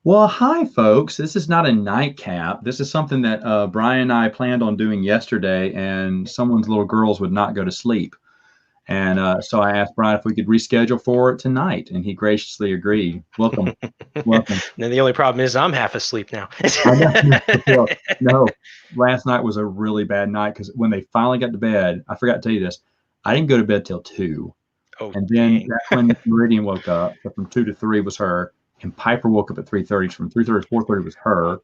Well, hi, folks. This is not a nightcap. This is something that Brian and I planned on doing yesterday, and someone's little girls would not go to sleep. And so I asked Brian if we could reschedule for it tonight, and he graciously agreed. Welcome. Welcome. Then the only problem is I'm half asleep now. I know. Well, no, last night was a really bad night because when they finally got to bed, I forgot to tell you this, I didn't go to bed till 2. Oh, And then dang. that's when Meridian woke up. So from 2 to 3 was her. And Piper woke up at 3:30. From 3:30 to 4:30 was her.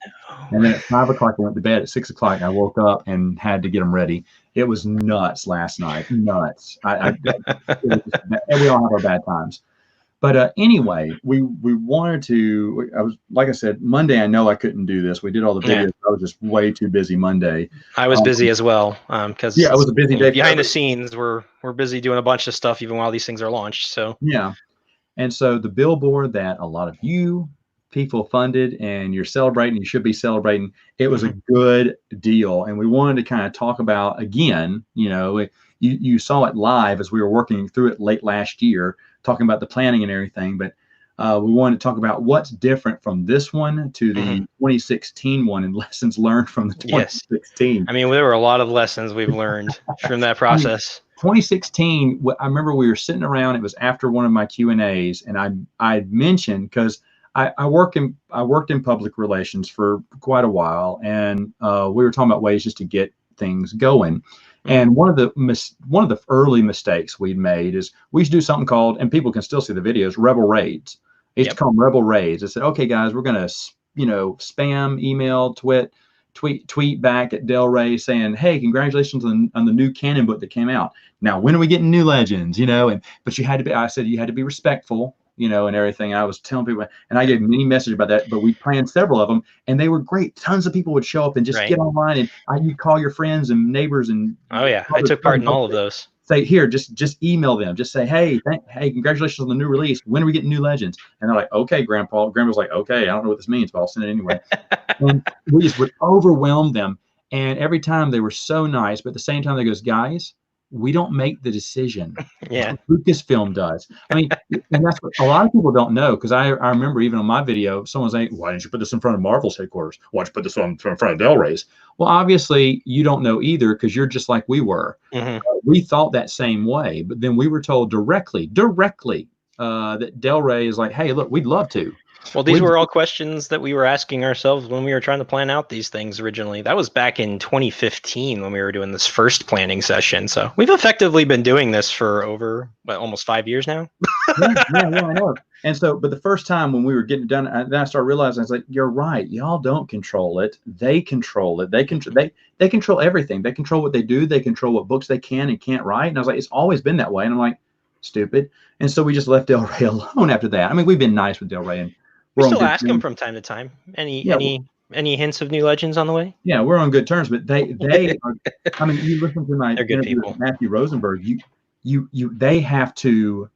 And then at 5 o'clock, I went to bed. At 6 o'clock, I woke up and had to get them ready. It was nuts last night. Nuts. And we all have our bad times. But anyway, we wanted to. I was like I said, Monday. I know I couldn't do this. We did all the videos. I was just way too busy Monday. I was busy as well because yeah, it was a busy day. Behind the scenes, we're busy doing a bunch of stuff even while these things are launched. So yeah. And so the billboard that a lot of you people funded and you're celebrating, you should be celebrating, it was a good deal. And we wanted to kind of talk about, again, you saw it live as we were working through it late last year, talking about the planning and everything. But we wanted to talk about what's different from this one to the 2016 one and lessons learned from the 2016. Yes. I mean, there were a lot of lessons we've learned from that process. 2016, I remember we were sitting around. It was after one of my Q&As, and I mentioned because I worked in public relations for quite a while, and we were talking about ways just to get things going. And one of the early mistakes we'd made is we used to do something called, and people can still see the videos, rebel raids. I used to call them rebel raids. I said, okay, guys, we're gonna spam, email, tweet back at Del Rey saying, hey, congratulations on the new Canon book that came out. Now, when are we getting new legends? But you had to be, I said, you had to be respectful, and everything. I was telling people, and I gave many messages about that, but we planned several of them and they were great. Tons of people would show up and just get online, and you'd call your friends and neighbors. And oh yeah, I took part in all of those. Say, here, just email them. Just say, hey, congratulations on the new release. When are we getting new legends? And they're like, okay, Grandpa. Grandpa's like, okay, I don't know what this means, but I'll send it anyway. And we just would overwhelm them. And every time they were so nice, but at the same time they goes, guys, we don't make the decision. Yeah. Lucasfilm does. I mean, and that's what a lot of people don't know, because I remember even on my video, someone was saying, why didn't you put this in front of Marvel's headquarters? Why didn't you put this in front of Del Rey's? Well, obviously you don't know either, because you're just like we were. We thought that same way, but then we were told directly that Del Rey is like, hey, look, we'd love to. Well, these were all questions that we were asking ourselves when we were trying to plan out these things originally. That was back in 2015 when we were doing this first planning session. So we've effectively been doing this for over almost 5 years now. yeah, I know. And so, but the first time when we were getting done, then I started realizing, I was like, you're right. Y'all don't control it. They control it. They control everything. They control what they do. They control what books they can and can't write. And I was like, it's always been that way. And I'm like, stupid. And so we just left Del Rey alone after that. I mean, we've been nice with Del Rey, and we still ask them from time to time. Any hints of new legends on the way? Yeah, we're on good terms, but they are. I mean, you listen to my interview with Matthew Rosenberg. They have to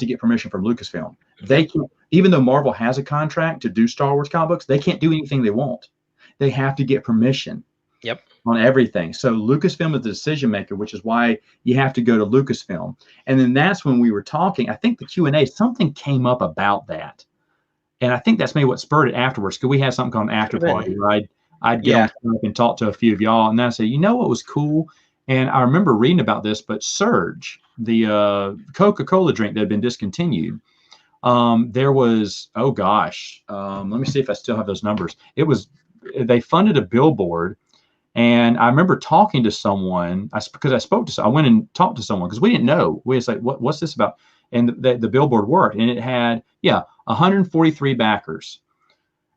get permission from Lucasfilm. They can't, even though Marvel has a contract to do Star Wars comic books, they can't do anything they want. They have to get permission. Yep. On everything. So Lucasfilm is the decision maker, which is why you have to go to Lucasfilm. And then that's when we were talking. I think the Q&A, something came up about that. And I think that's maybe what spurred it afterwards, because we had something called an after party where I'd get on and talk to a few of y'all, and then I say, what was cool? And I remember reading about this, but Surge, the Coca-Cola drink that had been discontinued, there was, let me see if I still have those numbers. They funded a billboard, and I remember talking to someone, I went and talked to someone, because we didn't know. We was like, what's this about? And the billboard worked, and it had 143 backers.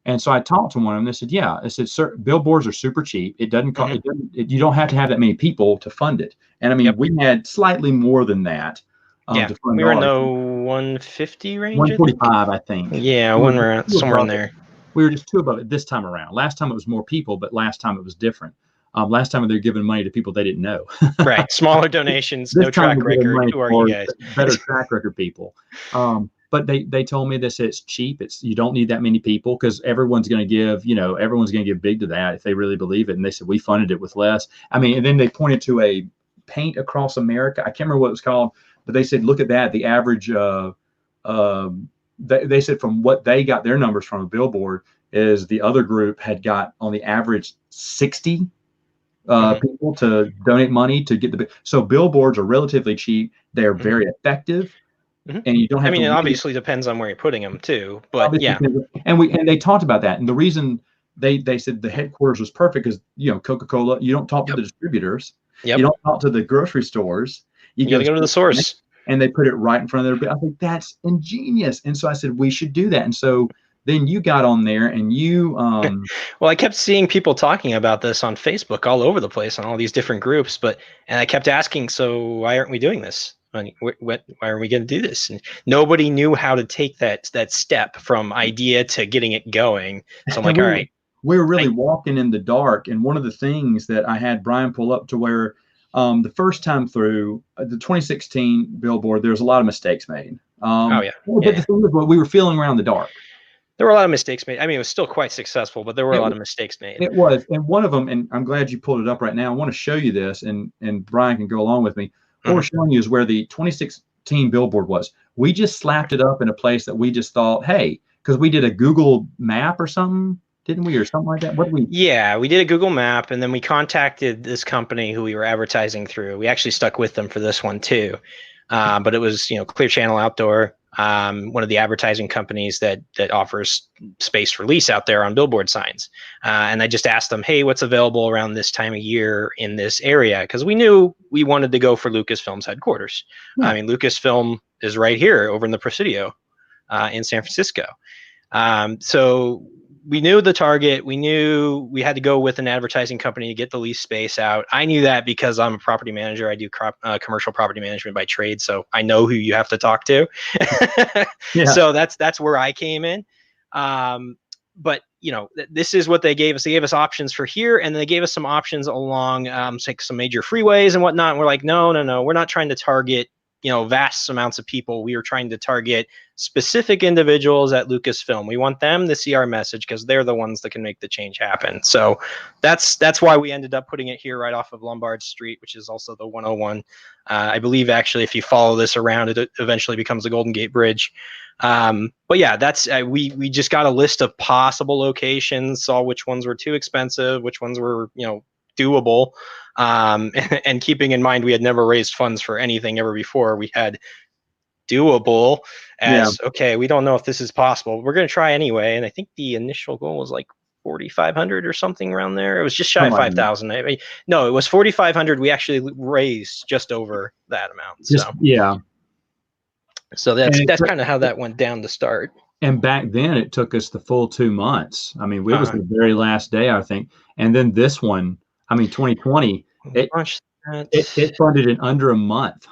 And so I talked to one of them. They said, I said, sir, billboards are super cheap. It doesn't cost, you don't have to have that many people to fund it. And I mean, we had slightly more than that. To fund we were in the 150 range. 145, I think. Yeah, when we're somewhere in there. We were just 2 above it this time around. Last time it was more people, but last time it was different. Last time they were giving money to people they didn't know. Right. Smaller donations, no track record. Who are you guys? Better track record people. But they told me this, it's cheap. You don't need that many people, because everyone's going to give big to that if they really believe it. And they said, we funded it with less. I mean, and then they pointed to a Paint Across America. I can't remember what it was called, but they said, look at that. The average they said from what they got their numbers from a Billboard is the other group had got on the average 60 people to donate money to get so billboards are relatively cheap. They're very effective, and you don't have to. It obviously depends on where you're putting them too, but yeah. And they talked about that, and the reason they said the headquarters was perfect because Coca-Cola. You don't talk to the distributors. You don't talk to the grocery stores. You got to go to the source. And they put it right in front of their. I think that's ingenious, and so I said we should do that, and so. Then you got on there and you well, I kept seeing people talking about this on Facebook all over the place on all these different groups, and I kept asking, so why aren't we doing this? Why are we going to do this? And nobody knew how to take that step from idea to getting it going. So I'm like, all right. We're really walking in the dark. And one of the things that I had Brian pull up to where the first time through the 2016 Billboard, there was a lot of mistakes made. But the thing was, we were feeling around the dark. There were a lot of mistakes made. I mean, it was still quite successful, but there were a lot of mistakes made. It was. And one of them, and I'm glad you pulled it up right now. I want to show you this, and Brian can go along with me. What we're showing you is where the 2016 Billboard was. We just slapped it up in a place that we just thought, hey, because we did a Google map or something, didn't we? Or something like that? What did we? Yeah, we did a Google map, and then we contacted this company who we were advertising through. We actually stuck with them for this one too. But it was, Clear Channel Outdoor. One of the advertising companies that offers space release out there on billboard signs. And I just asked them, hey, what's available around this time of year in this area? Because we knew we wanted to go for Lucasfilm's headquarters. I mean, Lucasfilm is right here over in the Presidio in San Francisco. So we knew the target. We knew we had to go with an advertising company to get the lease space out. I knew that because I'm a property manager. I do commercial property management by trade, so I know who you have to talk to. So that's where I came in. But this is what they gave us. They gave us options for here, and they gave us some options along some major freeways and whatnot. And we're like, no, we're not trying to target vast amounts of people. We are trying to target specific individuals at Lucasfilm. We want them to see our message because they're the ones that can make the change happen. So that's why we ended up putting it here right off of Lombard Street, which is also the 101. I believe actually if you follow this around, it eventually becomes the Golden Gate Bridge. But yeah, that's we just got a list of possible locations, saw which ones were too expensive, which ones were doable. And keeping in mind we had never raised funds for anything ever before, we had doable as okay, we don't know if this is possible, we're going to try anyway. And I think the initial goal was like 4,500 or something around there. It was just shy of 5,000. I mean, no, it was 4,500. We actually raised just over that amount. So that's kind of how that went down to start. And back then it took us the full 2 months. I mean, it was the very last day, I think. And then this one, I mean, 2020, it funded in under a month.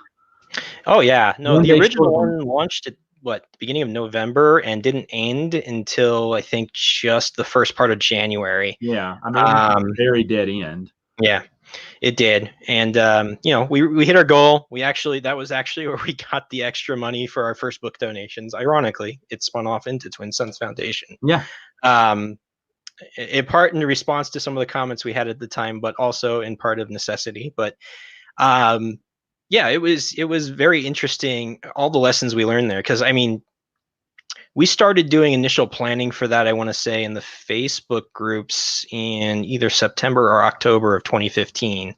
Oh yeah, no, the original one launched at the beginning of November and didn't end until I think just the first part of January. Yeah, I mean, it was a very dead end. Yeah, it did, and we hit our goal. That was actually where we got the extra money for our first book donations. Ironically, it spun off into Twin Sons Foundation. Yeah. In part in response to some of the comments we had at the time, but also in part of necessity. But it was very interesting, all the lessons we learned there. Because I mean, we started doing initial planning for that, I want to say, in the Facebook groups in either September or October of 2015.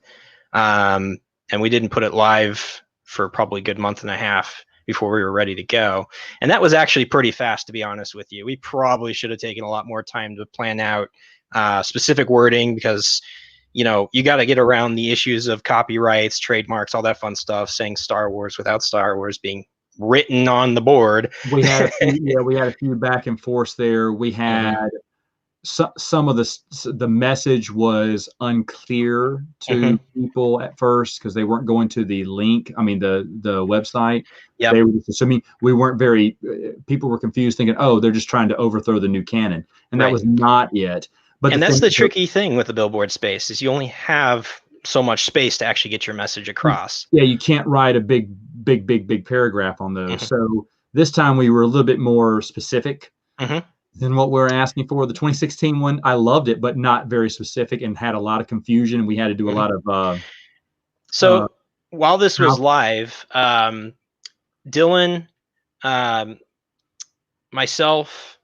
And we didn't put it live for probably a good month and a half before we were ready to go. And that was actually pretty fast, to be honest with you. We probably should have taken a lot more time to plan out specific wording because, you got to get around the issues of copyrights, trademarks, all that fun stuff, saying Star Wars without Star Wars being written on the board. We had a few back and forth there. We had some of the message was unclear to people at first because they weren't going to the link. I mean, the website. Yeah. They were just assuming we weren't very. People were confused, thinking, "Oh, they're just trying to overthrow the new canon," and that was not it. But that's the tricky thing with the billboard space is you only have so much space to actually get your message across. Yeah, you can't write a big paragraph on those. So this time we were a little bit more specific than what we were asking for. The 2016 one, I loved it, but not very specific and had a lot of confusion. We had to do a lot of. So while this was live, Dylan myself,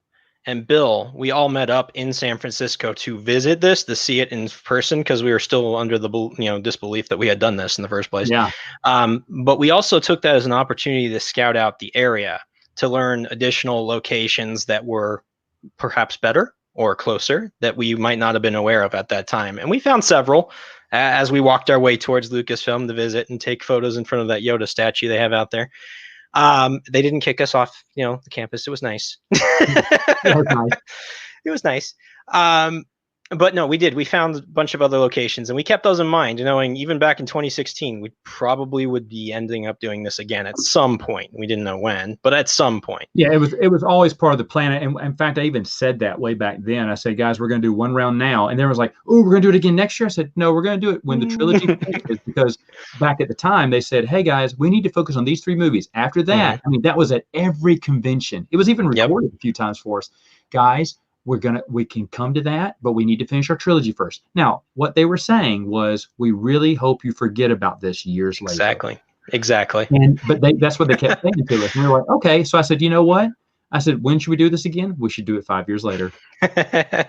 and Bill, we all met up in San Francisco to visit this, to see it in person, because we were still under the disbelief that we had done this in the first place. Yeah. But we also took that as an opportunity to scout out the area, to learn additional locations that were perhaps better or closer that we might not have been aware of at that time. And we found several as we walked our way towards Lucasfilm to visit and take photos in front of that Yoda statue they have out there. They didn't kick us off, the campus. It was nice. It was nice. But no, we did. We found a bunch of other locations, and we kept those in mind, knowing even back in 2016, we probably would be ending up doing this again at some point. We didn't know when, but at some point. Yeah, it was always part of the plan. And in fact, I even said that way back then. I said, guys, we're going to do one round now. And there was like, oh, we're going to do it again next year. I said, no, we're going to do it when the trilogy finishes, because back at the time they said, hey guys, we need to focus on these 3 movies. After that, I mean, that was at every convention. It was even recorded a few times for us. Guys, we can come to that, but we need to finish our trilogy first. Now, what they were saying was, we really hope you forget about this years later. Exactly. But that's what they kept saying to us. And we were like, okay. So I said, you know what? I said, when should we do this again? We should do it 5 years later. We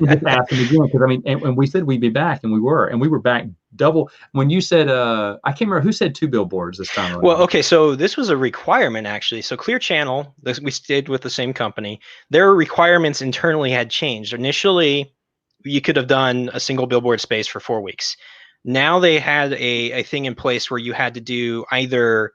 just asked them again, because I mean, and we said we'd be back, and we were back double. When you said, I can't remember who said 2 billboards this time around. Well, okay, so this was a requirement actually. So Clear Channel, we stayed with the same company. Their requirements internally had changed. Initially, you could have done a single billboard space for 4 weeks. Now they had a thing in place where you had to do either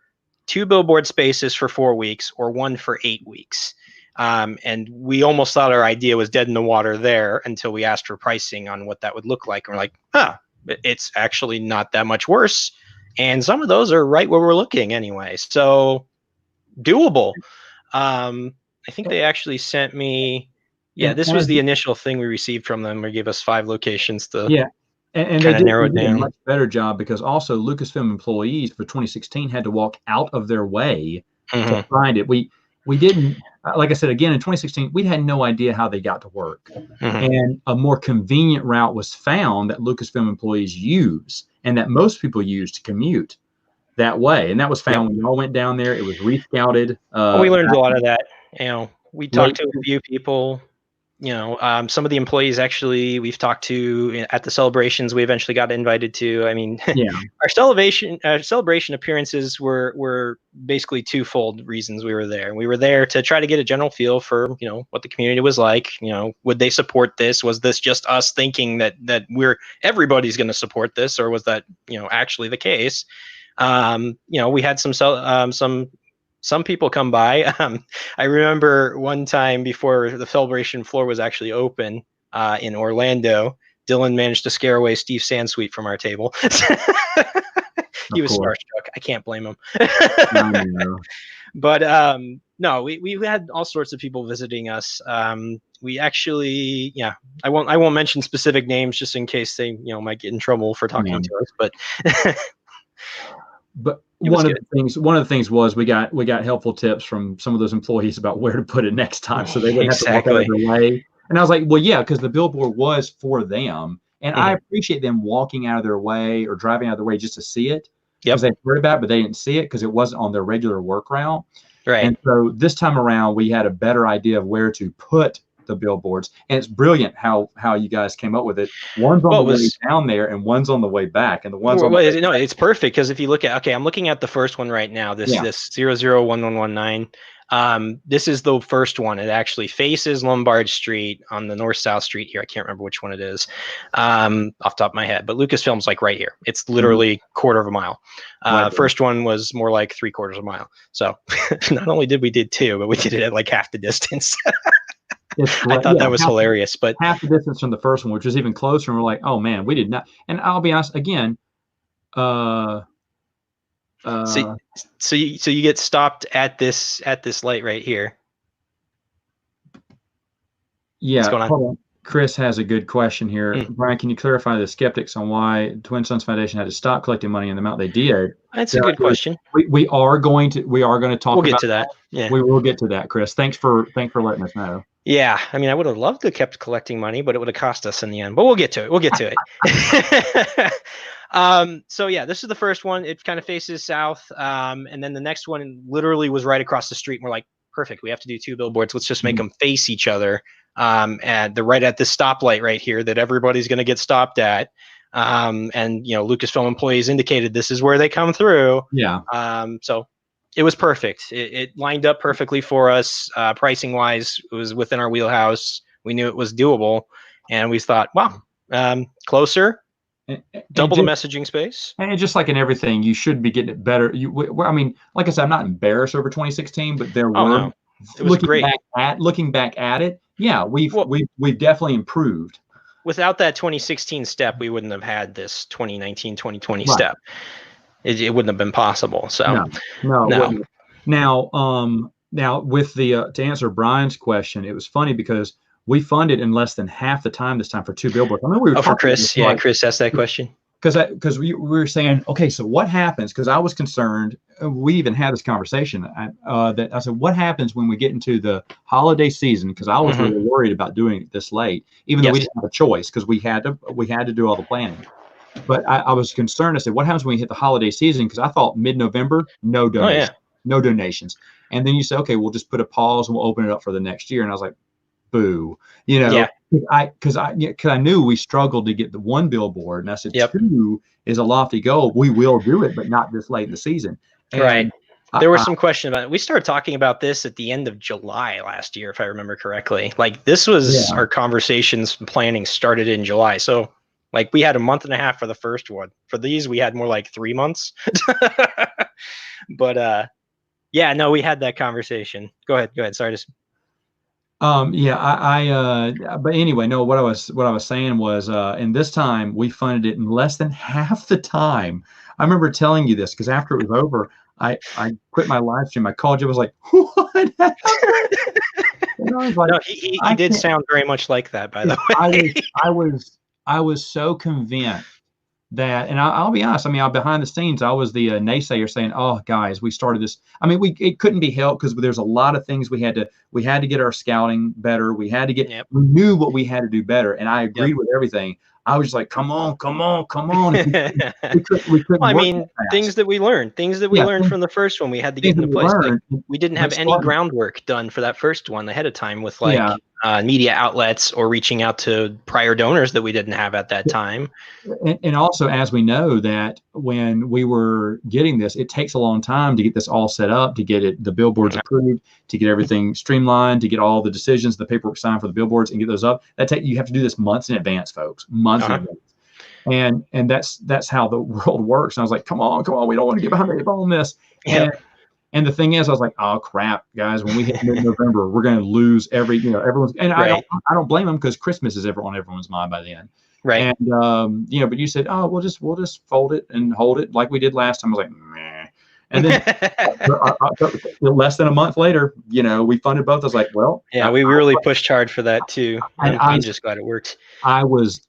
2 billboard spaces for 4 weeks or 1 for 8 weeks. And we almost thought our idea was dead in the water there until we asked for pricing on what that would look like. And we're like, it's actually not that much worse. And some of those are right where we're looking anyway. So doable. I think they actually sent me, this was the initial thing we received from them. They gave us 5 locations to and they did a much better job, because also Lucasfilm employees for 2016 had to walk out of their way to find it. We didn't, like I said, again, in 2016, we had no idea how they got to work. And a more convenient route was found that Lucasfilm employees use, and that most people use to commute that way. And that was found when we all went down there. It was re-scouted. We learned a lot of that. We talked to a few people. Some of the employees actually we've talked to at the celebrations we eventually got invited to. I mean, our celebration appearances were basically twofold reasons we were there. We were there to try to get a general feel for, what the community was like. Would they support this? Was this just us thinking that everybody's going to support this, or was that, actually the case? We had some people come by. I remember one time before the celebration floor was actually open in Orlando, Dylan managed to scare away Steve Sansweet from our table. He was starstruck. I can't blame him. But no, we had all sorts of people visiting us. We actually, I won't mention specific names just in case they, might get in trouble for talking to us. But one of the things was we got helpful tips from some of those employees about where to put it next time, so they wouldn't have to walk out of their way. And I was like, well, yeah, because the billboard was for them, and I appreciate them walking out of their way or driving out of their way just to see it, because they heard about it, but they didn't see it because it wasn't on their regular work route. Right. And so this time around, we had a better idea of where to put the billboards, and it's brilliant how you guys came up with it. One's on the way down there and one's on the way back, and the one's it's perfect, because if you look at, I'm looking at the first one right now, this 001119. This is the first one. It actually faces Lombard Street on the north-south street here. I can't remember which one it is off the top of my head, but Lucasfilm's like right here. It's literally quarter of a mile. First one was more like 3/4 of a mile. So not only did we did 2, but we did it at like half the distance. I thought that was hilarious, but half the distance from the first one, which was even closer, and we're like, oh man, we did not. And I'll be honest, again, so you get stopped at this light right here. Yeah. What's going on? Hold on. Chris has a good question here. Brian, can you clarify the skeptics on why Twin Sons Foundation had to stop collecting money in the amount they did? That's a good question. We are going to talk. We'll get to that. Yeah, we will get to that, Chris. Thanks for letting us know. Yeah, I mean, I would have loved to have kept collecting money, but it would have cost us in the end. But we'll get to it. So yeah, this is the first one. It kind of faces south, and then the next one literally was right across the street. And we're like, perfect. We have to do 2 billboards. Let's just make them face each other. And they're right at this stoplight right here that everybody's going to get stopped at. And Lucasfilm employees indicated this is where they come through. Yeah. So it was perfect. It lined up perfectly for us. Pricing wise, it was within our wheelhouse. We knew it was doable, and we thought, wow, closer. Double the messaging space. And just like in everything, you should be getting it better. I mean, like I said, I'm not embarrassed over 2016, but there were, no. It was great. Looking back at it, yeah, we've definitely improved. Without that 2016 step, we wouldn't have had this 2019, 2020 Right. step. It wouldn't have been possible. So no. Now with the to answer Brian's question, it was funny because we funded in less than half the time this time for 2 billboards. I mean, we were for Chris. Yeah, Chris asked that question. Because we were saying, okay, so what happens? Because I was concerned. We even had this conversation. That I said, what happens when we get into the holiday season? Because I was really worried about doing it this late, even though we didn't have a choice because we had to do all the planning. But I was concerned. I said, what happens when we hit the holiday season? Because I thought mid-November, no donations, no donations. And then you say, okay, we'll just put a pause and we'll open it up for the next year. And I was like, boo, because I knew we struggled to get the 1 billboard, and I said 2 is a lofty goal. We will do it, but not this late in the season. And right. There was some question about it. We started talking about this at the end of July last year, if I remember correctly. Like this was our conversations and planning started in July. So like we had a month and a half for the first one. For these, we had more like 3 months. But we had that conversation. Go ahead. Sorry to. But anyway, no, what I was saying was, and this time we funded it in less than half the time. I remember telling you this because after it was over, I quit my live stream. I called you. I was like, what happened? And I was like, no, he did sound very much like that, by the way. I was so convinced that, and I'll be honest, I mean, behind the scenes, I was the naysayer saying, oh, guys, we started this. I mean, it couldn't be helped because there's a lot of things we had to get our scouting better. We had to we knew what we had to do better. And I agreed with everything. I was just like, come on. We couldn't I mean, things that we learned from the first one, we had to get into place. Like, we didn't have any groundwork done for that first one ahead of time with media outlets or reaching out to prior donors that we didn't have at that time. And also, as we know that when we were getting this, it takes a long time to get this all set up, to get the billboards approved, to get everything streamlined, to get all the decisions, the paperwork signed for the billboards and get those up. You have to do this months in advance, folks, months in advance. And that's how the world works. And I was like, come on, we don't want to get behind the eight ball on this. And the thing is, I was like, oh crap, guys, when we hit mid-November, we're going to lose everyone's. And I don't blame them because Christmas is on everyone's mind by then. Right. And but you said, oh, we'll just fold it and hold it like we did last time. I was like, meh. And then less than a month later, we funded both. I was like, well, we really pushed hard for that too. I'm just glad it worked. I was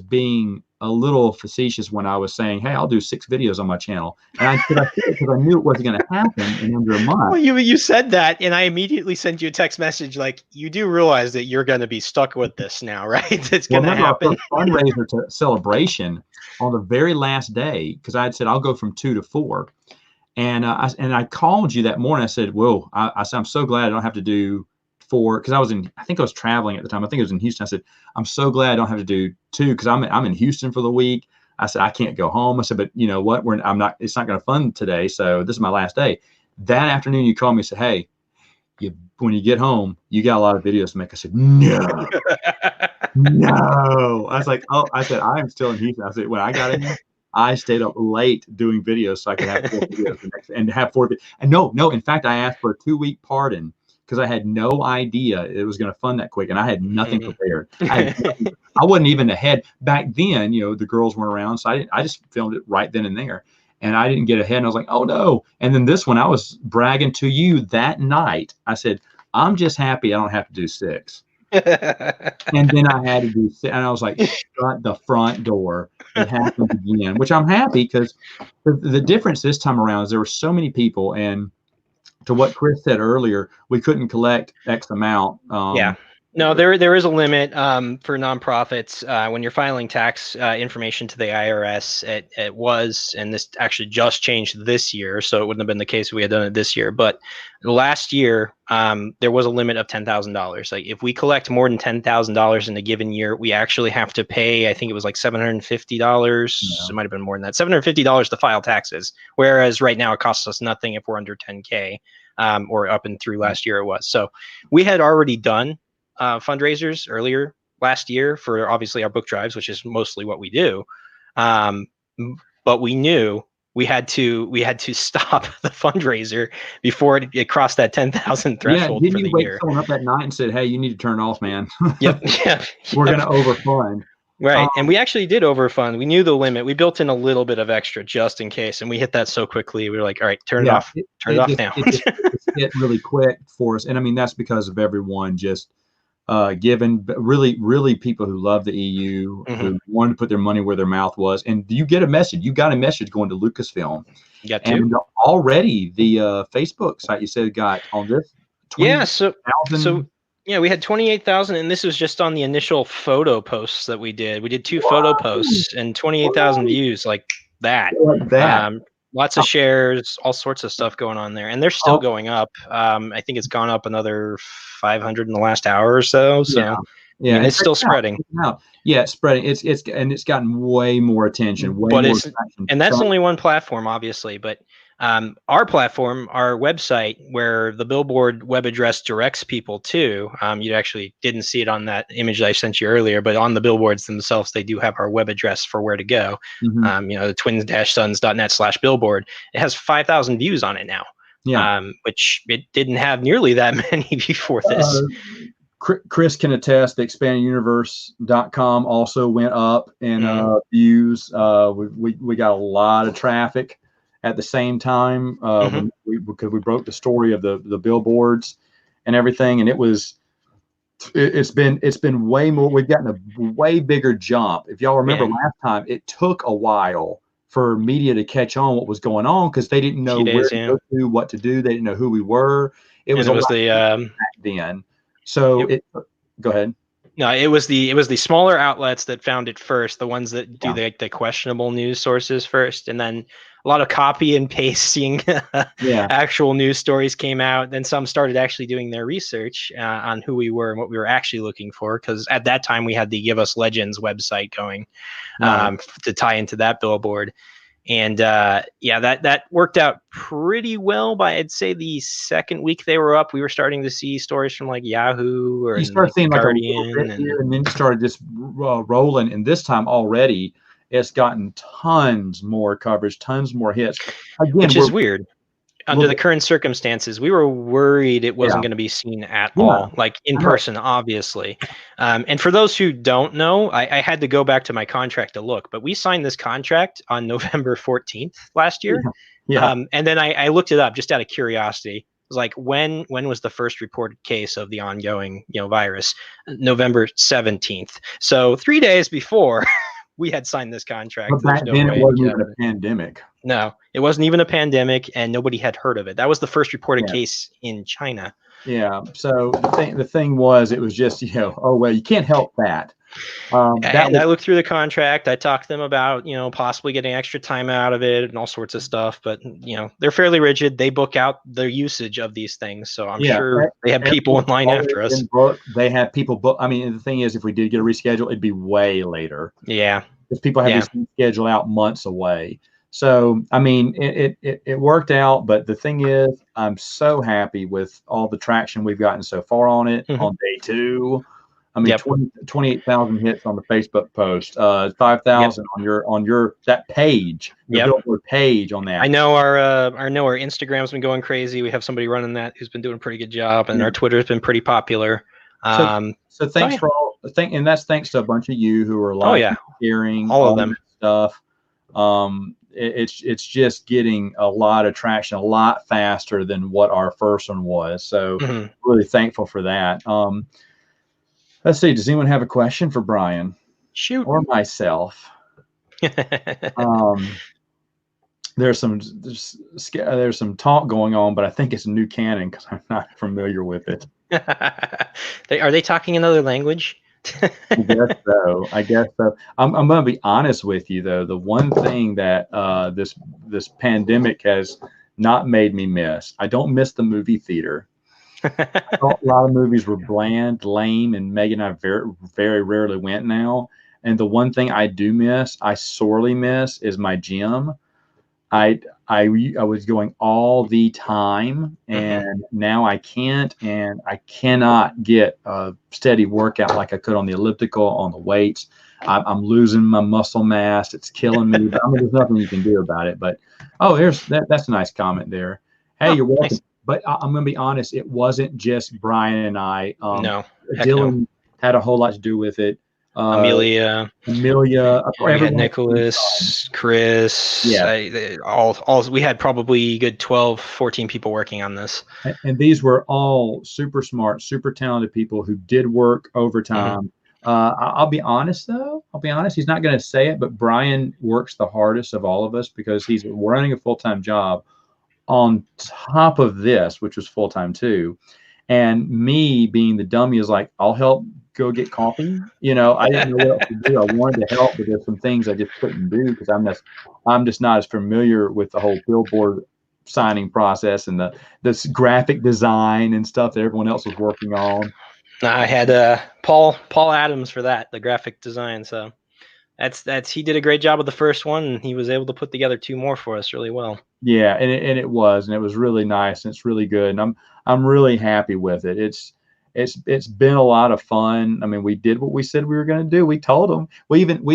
being a little facetious when I was saying, hey, I'll do 6 videos on my channel. And because I knew it wasn't going to happen in under a month. Well, you said that, and I immediately sent you a text message like, you do realize that you're going to be stuck with this now, right? It's going to happen. Fundraiser celebration on the very last day, because I had said I'll go from 2 to 4. And I called you that morning. I said, whoa, I said, I'm so glad I don't have to do 4, because I think I was traveling at the time. I think it was in Houston. I said, I'm so glad I don't have to do 2 because I'm in Houston for the week. I said, I can't go home. I said, but you know what? It's not going to fund today. So this is my last day. That afternoon, you called me and said, hey, when you get home, you got a lot of videos to make. I said, no, no. I was like, I am still in Houston. I said, when I got in here, I stayed up late doing videos so I could have 4 videos and have 4. And no. In fact, I asked for a 2-week pardon because I had no idea it was going to fund that quick, and I had nothing prepared. I wasn't even ahead back then. The girls weren't around, so I just filmed it right then and there, and I didn't get ahead. And I was like, oh no! And then this one, I was bragging to you that night. I said, I'm just happy I don't have to do 6. And then I had to do 6, and I was like, shut the front door. It happened again, which I'm happy because the difference this time around is there were so many people, and to what Chris said earlier, we couldn't collect X amount. No, there is a limit for nonprofits when you're filing tax information to the IRS. It was, and this actually just changed this year, so it wouldn't have been the case if we had done it this year. But last year, there was a limit of $10,000. Like if we collect more than $10,000 in a given year, we actually have to pay. I think it was like $750. It might have been more than that. $750 to file taxes. Whereas right now it costs us nothing if we're under 10K, or up and through last year it was. So we had already done fundraisers earlier last year for obviously our book drives, which is mostly what we do. But we knew we had to stop the fundraiser before it crossed that 10,000 threshold for the year. Didn't you wake someone up that night and said, "Hey, you need to turn off, man"? Yep. We're going to overfund. Right. And we actually did overfund. We knew the limit. We built in a little bit of extra just in case. And we hit that so quickly. We were like, all right, turn it off. Turn it off now. It hit really quick for us. And I mean, that's because of everyone just given, really people who love the EU, who wanted to put their money where their mouth was. And you get a message. You got a message going to Lucasfilm. You got and already the Facebook site you said got on this 20,000. Yeah, we had 28,000, and this was just on the initial photo posts that we did. We did 2 photo posts and 28,000 views, like that. Lots of shares, all sorts of stuff going on there, and they're still going up. I think it's gone up another 500 in the last hour or so. So yeah, I mean, it's still spreading. Yeah, it's spreading. It's gotten way more attention. And that's only one platform, obviously, but. Our platform, our website, where the Billboard web address directs people to, you actually didn't see it on that image that I sent you earlier, but on the billboards themselves, they do have our web address for where to go. The twins-sons.net/billboard. It has 5,000 views on it now, which it didn't have nearly that many before this. Chris can attest the expandeduniverse.com also went up in views. We got a lot of traffic at the same time, because we broke the story of the billboards and everything, and it's been way more. We've gotten a way bigger jump. If y'all remember last time, it took a while for media to catch on what was going on because they didn't know where to go to, what to do. They didn't know who we were. It was back then. So go ahead. No, it was the smaller outlets that found it first, the ones that do the questionable news sources first, and then a lot of copy and pasting actual news stories came out. Then some started actually doing their research on who we were and what we were actually looking for, because at that time we had the Give Us Legends website going to tie into that billboard. And that worked out pretty well. By I'd say the second week they were up, we were starting to see stories from like Yahoo or you start seeing Guardian, like and then started just rolling. And this time already, it's gotten tons more coverage, tons more hits. Again, which is weird. Under the current circumstances, we were worried it wasn't going to be seen at all, like in person, obviously. And for those who don't know, I had to go back to my contract to look, but we signed this contract on November 14th last year. And then I looked it up just out of curiosity. It was like, when was the first reported case of the ongoing virus? November 17th. So 3 days before we had signed this contract. But back then it wasn't even a pandemic. No, it wasn't even a pandemic, and nobody had heard of it. That was the first reported case in China. Yeah. So the thing was, it was just, oh, well, you can't help that. I looked through the contract. I talked to them about, possibly getting extra time out of it and all sorts of stuff. But, they're fairly rigid. They book out their usage of these things. So I'm sure they have people in line after us. They have people book. I mean, the thing is, if we did get a reschedule, it'd be way later. Yeah. Because people have this schedule out months away. So, I mean, it worked out. But the thing is, I'm so happy with all the traction we've gotten so far on it on day 2. I mean, 28,000 hits on the Facebook post, 5,000 on your that page, the Billboard page on that. I know our Instagram's been going crazy. We have somebody running that who's been doing a pretty good job, and our Twitter's been pretty popular. So thanks for all. And that's thanks to a bunch of you who are sharing all of them stuff. It's just getting a lot of traction, a lot faster than what our first one was. So really thankful for that. Let's see. Does anyone have a question for Brian? Shoot. Or myself? There's some talk going on, but I think it's new canon because I'm not familiar with it. Are they talking another language? I guess so. I'm going to be honest with you though. The one thing that this pandemic has not made me miss, I don't miss the movie theater. I thought a lot of movies were bland, lame, and Megan and I very rarely went now. And the one thing I do miss, I sorely miss, is my gym. I I was going all the time, and now I can't, and I cannot get a steady workout like I could on the elliptical, on the weights. I'm losing my muscle mass. It's killing me. But I mean, there's nothing you can do about it. But there's that's a nice comment there. Hey, Oh, you're welcome. nice. But I'm going to be honest. It wasn't just Brian and I. No, heck Dylan no. had a whole lot to do with it. Amelia. Amelia, We had everyone. Nicholas, Chris. Yeah. All we had probably a good 12, 14 people working on this. And these were all super smart, super talented people who did work overtime. I'll be honest, though. I'll be honest. He's not going to say it, but Brian works the hardest of all of us because he's running a full-time job on top of this, which was full-time too. And me being the dummy is like, I'll help go get coffee. I didn't know what else to do. I wanted to help, but there's some things I just couldn't do because I'm just not as familiar with the whole Billboard signing process and this graphic design and stuff that everyone else was working on. I had Paul Adams for that, the graphic design. So that's he did a great job with the first one, and he was able to put together 2 more for us really well. Yeah, and it was really nice, and it's really good, and I'm really happy with it. It's been a lot of fun. I mean, we did what we said we were going to do. We told them. We even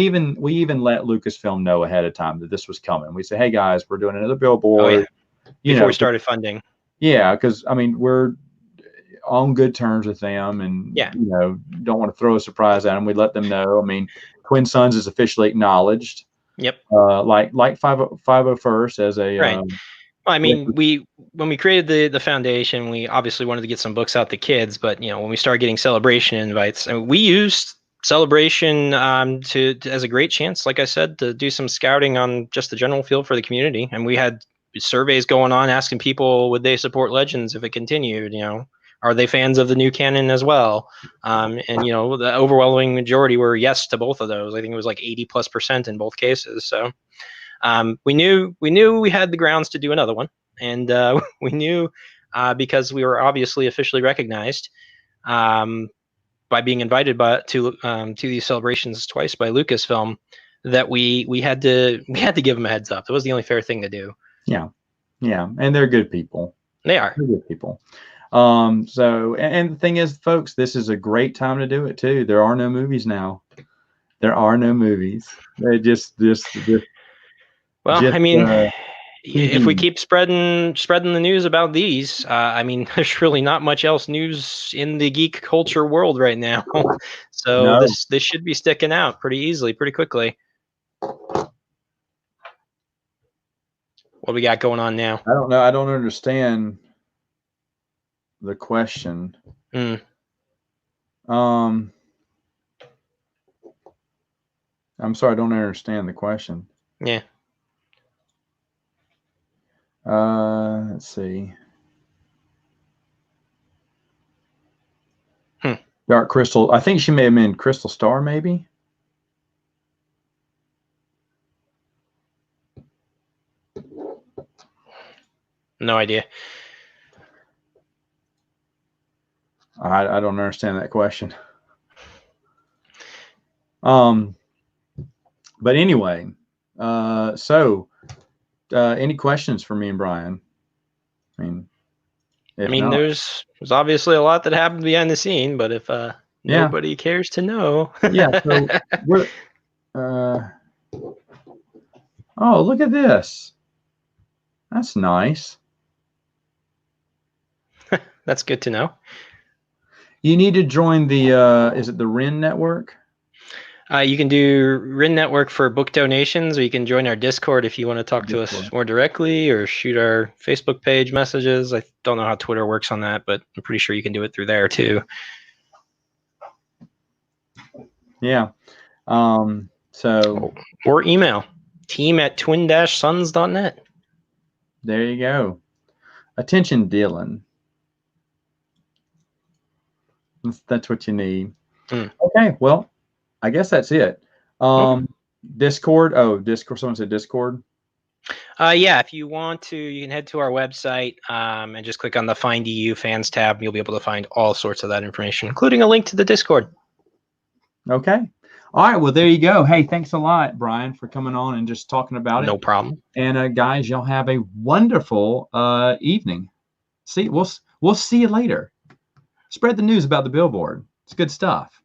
let Lucasfilm know ahead of time that this was coming. We said, "Hey guys, we're doing another Billboard." Before we started funding. Yeah, because I mean, we're on good terms with them, and don't want to throw a surprise at them. We let them know. I mean, Twin Sons is officially acknowledged. Yep. Like 501st as a right. I mean, when we created the foundation, we obviously wanted to get some books out to kids, but when we started getting Celebration invites, we used Celebration to as a great chance, like I said, to do some scouting on just the general feel for the community, and we had surveys going on asking people would they support Legends if it continued. Are they fans of the new canon as well? And the overwhelming majority were yes to both of those. I think it was like 80+% in both cases. So we knew we had the grounds to do another one, and we knew because we were obviously officially recognized by being invited to these celebrations twice by Lucasfilm that we had to give them a heads up. It was the only fair thing to do. Yeah, and they're good people. They're good people. So, and the thing is, folks, this is a great time to do it too. There are no movies now. There are no movies. They just. Well, I mean, if we keep spreading the news about these, I mean, there's really not much else news in the geek culture world right now. So this should be sticking out pretty easily, pretty quickly. What do we got going on now? I don't know. I don't understand the question. I'm sorry, I don't understand the question. Yeah. Let's see. Dark Crystal. I think she may have been Crystal Star, maybe. No idea. I don't understand that question. But anyway, so any questions for me and Brian? I mean, there's obviously a lot that happened behind the scene, but if nobody cares to know. Yeah. So we're, oh, look at this. That's nice. That's good to know. You need to join the, is it the RIN network? You can do RIN network for book donations, or you can join our Discord if you want to talk to us more directly, or shoot our Facebook page messages. I don't know how Twitter works on that, but I'm pretty sure you can do it through there too. Yeah. So. Or email team@twin-sons.net. There you go. Attention, Dylan. That's what you need. Mm. Okay, well, I guess that's it. Okay. Discord. Oh, Discord. Someone said Discord. Yeah, if you want to, you can head to our website and just click on the Find EU Fans tab. You'll be able to find all sorts of that information, including a link to the Discord. Okay. All right. Well, there you go. Hey, thanks a lot, Brian, for coming on and just talking about it. No problem. And guys, y'all have a wonderful evening. We'll see you later. Spread the news about the Billboard. It's good stuff.